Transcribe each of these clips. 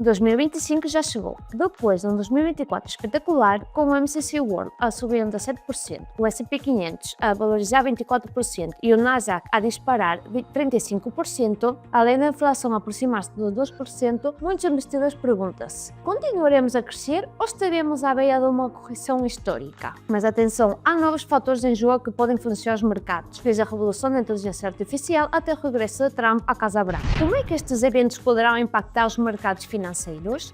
2025 já chegou, depois de um 2024 espetacular, com o MSCI World a subir um 17%, o S&P 500 a valorizar 24% e o Nasdaq a disparar 35%, além da inflação a aproximar-se dos 2%, muitos investidores perguntam-se: continuaremos a crescer ou estaremos à beira de uma correção histórica? Mas atenção, há novos fatores em jogo que podem influenciar os mercados, desde a revolução da inteligência artificial até o regresso de Trump à Casa Branca. Como é que estes eventos poderão impactar os mercados financeiros?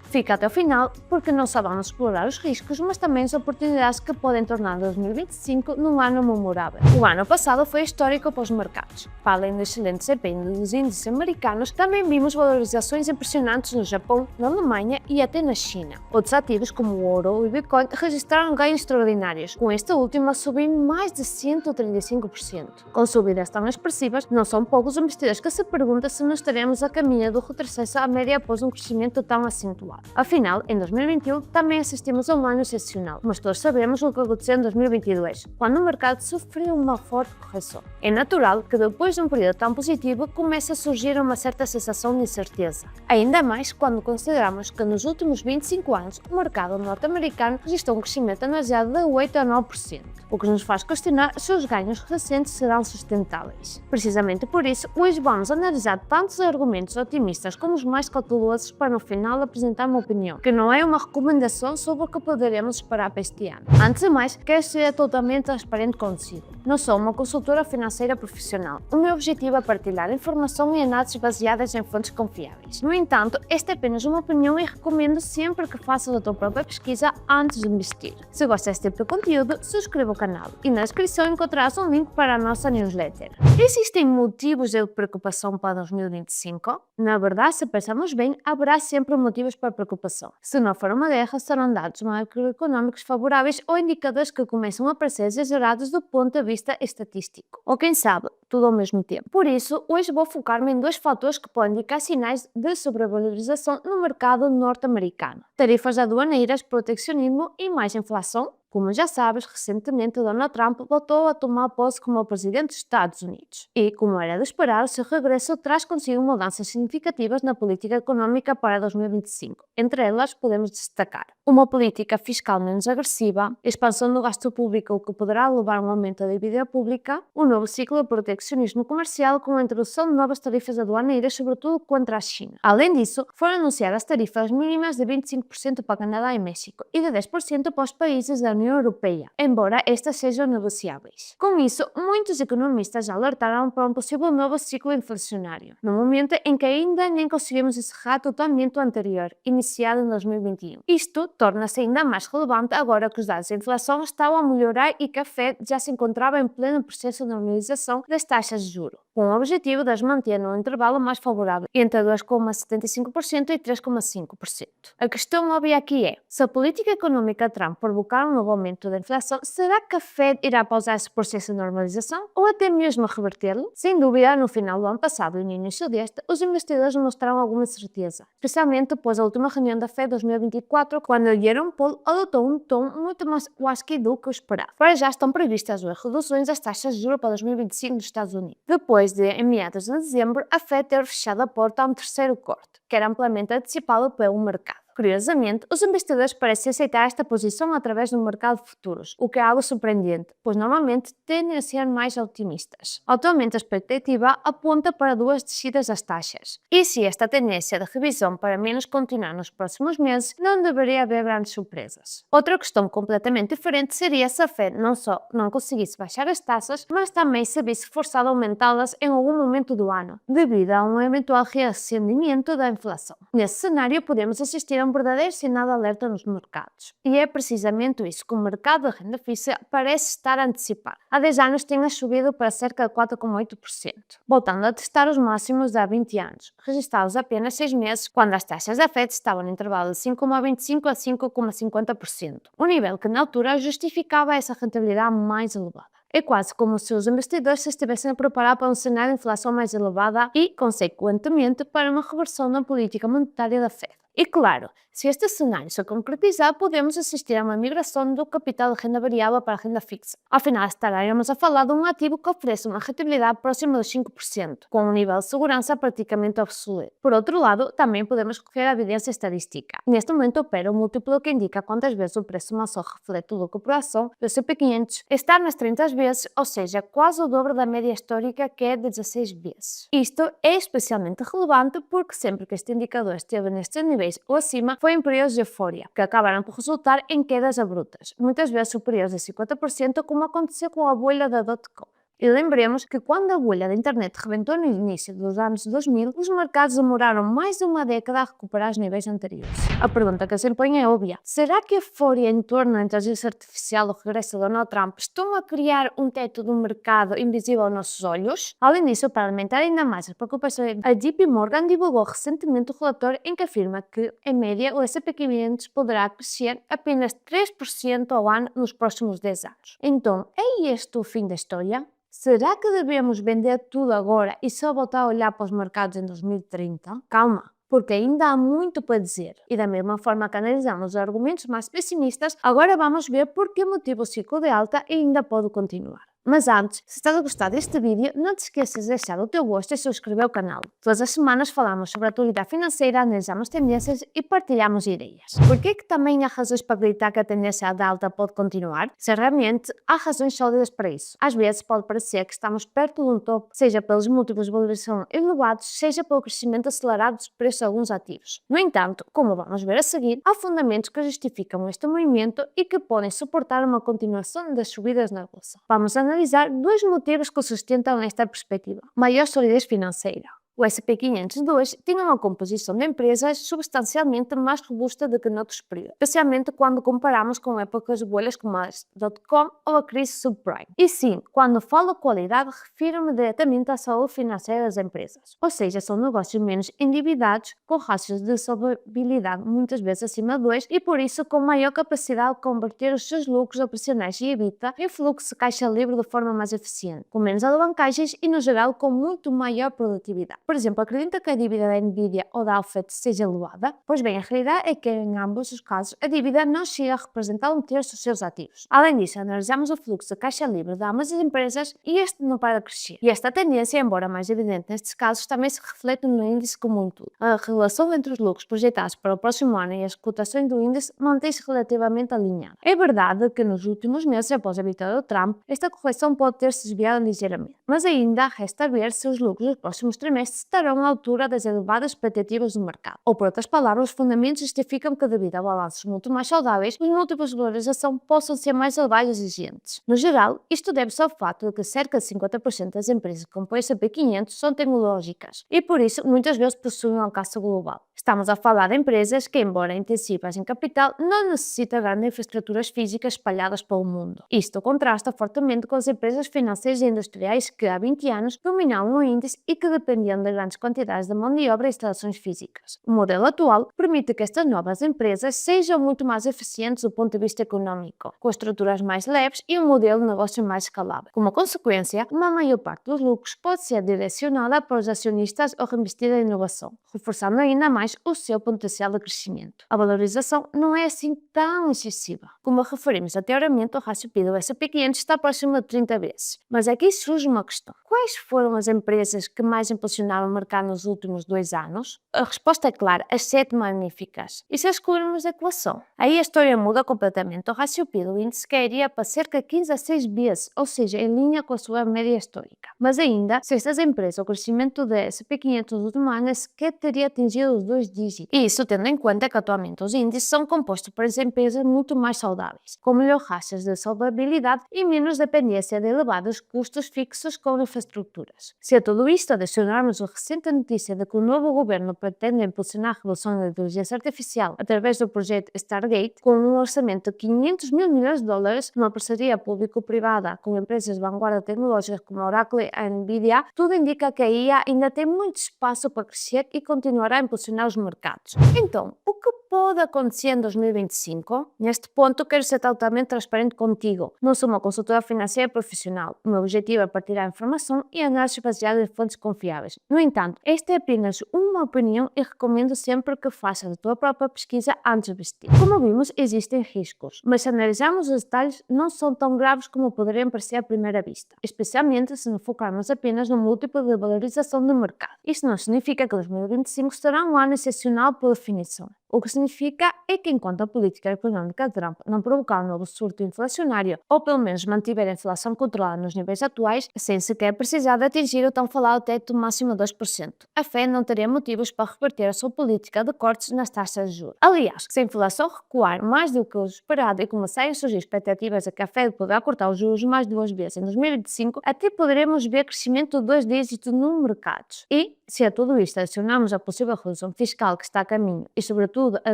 Fica até o final, porque não só vamos explorar os riscos, mas também as oportunidades que podem tornar 2025 num ano memorável. O ano passado foi histórico para os mercados. Para além do excelente desempenho dos índices americanos, também vimos valorizações impressionantes no Japão, na Alemanha e até na China. Outros ativos, como o ouro e o Bitcoin, registraram ganhos extraordinários, com este último a subir mais de 135%. Com subidas tão expressivas, não são poucos os investidores que se perguntam se não estaremos a caminho do retrocesso à média após um crescimento tão acentuado. Afinal, em 2021 também assistimos a um ano excepcional, mas todos sabemos o que aconteceu em 2022, quando o mercado sofreu uma forte correção. É natural que depois de um período tão positivo comece a surgir uma certa sensação de incerteza, ainda mais quando consideramos que nos últimos 25 anos o mercado norte-americano registrou um crescimento anualizado de 8 a 9%, o que nos faz questionar se os ganhos recentes serão sustentáveis. Precisamente por isso, hoje vamos analisar tantos argumentos otimistas como os mais cautelosos para no final apresentar uma opinião, que não é uma recomendação sobre o que poderemos esperar para este ano. Antes de mais, quero ser totalmente transparente consigo. Não sou uma consultora financeira profissional. O meu objetivo é partilhar informação e análises baseadas em fontes confiáveis. No entanto, esta é apenas uma opinião e recomendo sempre que faças a tua própria pesquisa antes de investir. Se gostas deste tipo de conteúdo, subscreva o canal e na descrição encontrarás um link para a nossa newsletter. Existem motivos de preocupação para 2025? Na verdade, se pensarmos bem, haverá sempre motivos para preocupação. Se não for uma guerra, serão dados macroeconómicos favoráveis ou indicadores que começam a parecer exagerados do ponto de vista estatístico. Ou quem sabe, tudo ao mesmo tempo. Por isso, hoje vou focar-me em dois fatores que podem indicar sinais de sobrevalorização no mercado norte-americano: tarifas aduaneiras, proteccionismo e mais inflação. Como já sabes, recentemente Donald Trump voltou a tomar posse como presidente dos Estados Unidos. E, como era de esperar, o seu regresso traz consigo mudanças significativas na política económica para 2025. Entre elas, podemos destacar uma política fiscal menos agressiva, expansão do gasto público, o que poderá levar a um aumento da dívida pública, um novo ciclo de proteccionismo comercial com a introdução de novas tarifas aduaneiras, sobretudo contra a China. Além disso, foram anunciadas tarifas mínimas de 25% para Canadá e México e de 10% para os países da União Europeia, embora estas sejam negociáveis. Com isso, muitos economistas alertaram para um possível novo ciclo inflacionário, no momento em que ainda nem conseguimos encerrar totalmente o anterior, iniciado em 2021. Isto torna-se ainda mais relevante agora que os dados de inflação estavam a melhorar e que a Fed já se encontrava em pleno processo de normalização das taxas de juros, com o objetivo de as manter num intervalo mais favorável, entre 2,75% e 3,5%. A questão óbvia aqui é: se a política económica de Trump provocar um novo aumento da inflação, será que a Fed irá pausar esse processo de normalização ou até mesmo revertê-lo? Sem dúvida, no final do ano passado e no início deste, os investidores mostraram alguma certeza, especialmente após a última reunião da Fed 2024, quando Jerome Powell adotou um tom muito mais hawkish do que o esperado. Para já estão previstas duas reduções das taxas de juros para 2025 nos Estados Unidos, depois de, em meados de dezembro, a Fed ter fechado a porta a um terceiro corte, que era amplamente antecipado pelo mercado. Curiosamente, os investidores parecem aceitar esta posição através do mercado de futuros, o que é algo surpreendente, pois normalmente tendem a ser mais otimistas. Atualmente a expectativa aponta para duas descidas das taxas, e se esta tendência de revisão para menos continuar nos próximos meses, não deveria haver grandes surpresas. Outra questão completamente diferente seria se a Fed não só não conseguisse baixar as taxas, mas também se visse forçada a aumentá-las em algum momento do ano, devido a um eventual reacendimento da inflação. Nesse cenário, podemos assistir a um verdadeiro sinal de alerta nos mercados. E é precisamente isso que o mercado de renda fixa parece estar a antecipar. Há 10 anos tinha subido para cerca de 4,8%, voltando a testar os máximos de há 20 anos, registrados apenas 6 meses, quando as taxas da Fed estavam no intervalo de 5,25% a 5,50%, um nível que na altura justificava essa rentabilidade mais elevada. É quase como se os investidores se estivessem a preparar para um cenário de inflação mais elevada e, consequentemente, para uma reversão na política monetária da Fed. E claro, se este cenário se concretizar, podemos assistir a uma migração do capital de renda variável para a renda fixa. Afinal, estaremos a falar de um ativo que oferece uma rentabilidade próxima dos 5%, com um nível de segurança praticamente obsoleto. Por outro lado, também podemos recorrer à evidência estadística. Neste momento opera um múltiplo que indica quantas vezes o preço mensal reflete o lucro por ação do S&P 500. Está nas 30 vezes, ou seja, quase o dobro da média histórica, que é de 16 vezes. Isto é especialmente relevante porque sempre que este indicador esteve nestes níveis ou acima, foi em períodos de euforia, que acabaram por resultar em quedas abruptas, muitas vezes superiores a 50%, como aconteceu com a bolha da dot-com. E lembremos que quando a bolha da internet rebentou no início dos anos 2000, os mercados demoraram mais de uma década a recuperar os níveis anteriores. A pergunta que se impõe é óbvia. Será que a euforia em torno da inteligência artificial ou o regresso de Donald Trump estão a criar um teto do mercado invisível aos nossos olhos? Além disso, para alimentar ainda mais as preocupações, a JP Morgan divulgou recentemente um relatório em que afirma que, em média, o S&P 500 poderá crescer apenas 3% ao ano nos próximos 10 anos. Então, é este o fim da história? Será que devemos vender tudo agora e só voltar a olhar para os mercados em 2030? Calma, porque ainda há muito para dizer. E da mesma forma que analisamos os argumentos mais pessimistas, agora vamos ver por que motivo o ciclo de alta ainda pode continuar. Mas antes, se estás a gostar deste vídeo, não te esqueças de deixar o teu gosto e subscrever o canal. Todas as semanas falamos sobre a atualidade financeira, analisamos tendências e partilhamos ideias. Por que também há razões para acreditar que a tendência da alta pode continuar? Sinceramente, há razões sólidas para isso. Às vezes pode parecer que estamos perto de um topo, seja pelos múltiplos de valorização elevados, seja pelo crescimento acelerado dos preços de alguns ativos. No entanto, como vamos ver a seguir, há fundamentos que justificam este movimento e que podem suportar uma continuação das subidas na bolsa. Vamos analisar dois motivos que sustentam esta perspectiva. Maior solidez financeira. O S&P 500 de hoje tem uma composição de empresas substancialmente mais robusta do que noutros períodos, especialmente quando comparamos com épocas de bolhas como a dot-com ou a crise subprime. E sim, quando falo qualidade, refiro-me diretamente à saúde financeira das empresas, ou seja, são negócios menos endividados, com rácios de solvabilidade muitas vezes acima de 2 e por isso com maior capacidade de converter os seus lucros operacionais e EBITDA em fluxo de caixa livre de forma mais eficiente, com menos alavancagens e, no geral, com muito maior produtividade. Por exemplo, acredita que a dívida da Nvidia ou da Alphabet seja elevada? Pois bem, a realidade é que em ambos os casos a dívida não chega a representar um terço dos seus ativos. Além disso, analisamos o fluxo de caixa livre de ambas as empresas e este não para de crescer. E esta tendência, embora mais evidente nestes casos, também se reflete no índice como um todo. A relação entre os lucros projetados para o próximo ano e as cotações do índice mantém-se relativamente alinhada. É verdade que nos últimos meses, após a vitória do Trump, esta correção pode ter-se desviado ligeiramente, mas ainda resta ver se os lucros dos próximos trimestres estarão à altura das elevadas expectativas do mercado. Ou, por outras palavras, os fundamentos justificam que, devido a balanços muito mais saudáveis, os múltiplos de valorização possam ser mais elevados e exigentes. No geral, isto deve-se ao fato de que cerca de 50% das empresas que compõem o S&P 500 são tecnológicas e, por isso, muitas vezes possuem um alcance global. Estamos a falar de empresas que, embora intensivas em capital, não necessitam de grandes infraestruturas físicas espalhadas pelo mundo. Isto contrasta fortemente com as empresas financeiras e industriais que, há 20 anos, dominavam o índice e que dependiam de grandes quantidades de mão de obra e instalações físicas. O modelo atual permite que estas novas empresas sejam muito mais eficientes do ponto de vista econômico, com estruturas mais leves e um modelo de negócio mais escalável. Como consequência, uma maior parte dos lucros pode ser direcionada para os acionistas ou reinvestida em inovação, reforçando ainda mais o seu potencial de crescimento. A valorização não é assim tão excessiva. Como referimos anteriormente, o rácio PI do S&P 500 está próximo de 30 vezes. Mas aqui surge uma questão. Quais foram as empresas que mais impulsionaram o mercado nos últimos 2 anos? A resposta é clara, as 7 magníficas. E se excluirmos a equação? Aí a história muda completamente. O rácio PI do índice cairia para cerca de 15 a 6 vezes, ou seja, em linha com a sua média histórica. Mas ainda, se estas empresas, o crescimento do S&P 500 nos últimos anos sequer teria atingido os 2 dígitos. E isso tendo em conta que atualmente os índices são compostos por empresas muito mais saudáveis, com melhores taxas de solvabilidade e menos dependência de elevados custos fixos com infraestruturas. Se a tudo isto adicionarmos a recente notícia de que o novo governo pretende impulsionar a revolução da inteligência artificial através do projeto Stargate, com um orçamento de 500 mil milhões de dólares, uma parceria público-privada com empresas de vanguarda tecnológicas como a Oracle e a Nvidia, tudo indica que a IA ainda tem muito espaço para crescer e continuará a impulsionar os mercados. Então, o que pode acontecer em 2025? Neste ponto, quero ser totalmente transparente contigo. Não sou uma consultora financeira profissional. O meu objetivo é partilhar informação e análises baseadas em fontes confiáveis. No entanto, esta é apenas uma opinião e recomendo sempre que faças a tua própria pesquisa antes de investir. Como vimos, existem riscos, mas se analisarmos os detalhes, não são tão graves como poderiam parecer à primeira vista, especialmente se nos focarmos apenas no múltiplo de valorização do mercado. Isto não significa que 2025 será um ano excepcional por definição. O que significa é que enquanto a política económica de Trump não provocar um novo surto inflacionário ou pelo menos mantiver a inflação controlada nos níveis atuais, sem sequer precisar de atingir o tão falado teto máximo de 2%, a Fed não teria motivos para reverter a sua política de cortes nas taxas de juros. Aliás, se a inflação recuar mais do que o esperado e começarem a surgir expectativas de que a Fed poderá cortar os juros mais de 2 vezes em 2025, até poderemos ver crescimento de 2 dígitos no mercado. E, se a tudo isto adicionarmos a possível redução fiscal que está a caminho e, sobretudo, a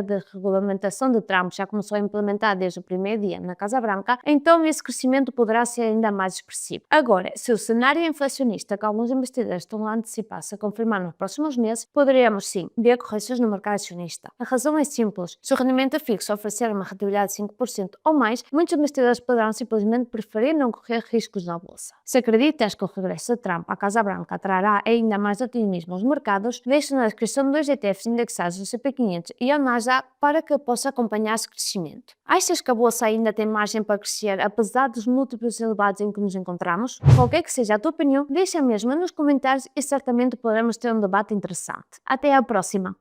desregulamentação de Trump já começou a implementar desde o primeiro dia na Casa Branca, então esse crescimento poderá ser ainda mais expressivo. Agora, se o cenário inflacionista que alguns investidores estão a antecipar se confirmar nos próximos meses, poderemos sim ver correções no mercado acionista. A razão é simples: se o rendimento fixo oferecer uma rentabilidade de 5% ou mais, muitos investidores poderão simplesmente preferir não correr riscos na bolsa. Se acreditas que o regresso de Trump à Casa Branca trará ainda mais otimismo aos mercados, deixe na descrição dois ETFs indexados do CP500 e ao Nasdaq para que possa acompanhar esse crescimento. Achas que a bolsa ainda tem margem para crescer apesar dos múltiplos elevados em que nos encontramos? Qualquer que seja a tua opinião, deixa mesmo nos comentários e certamente poderemos ter um debate interessante. Até à próxima!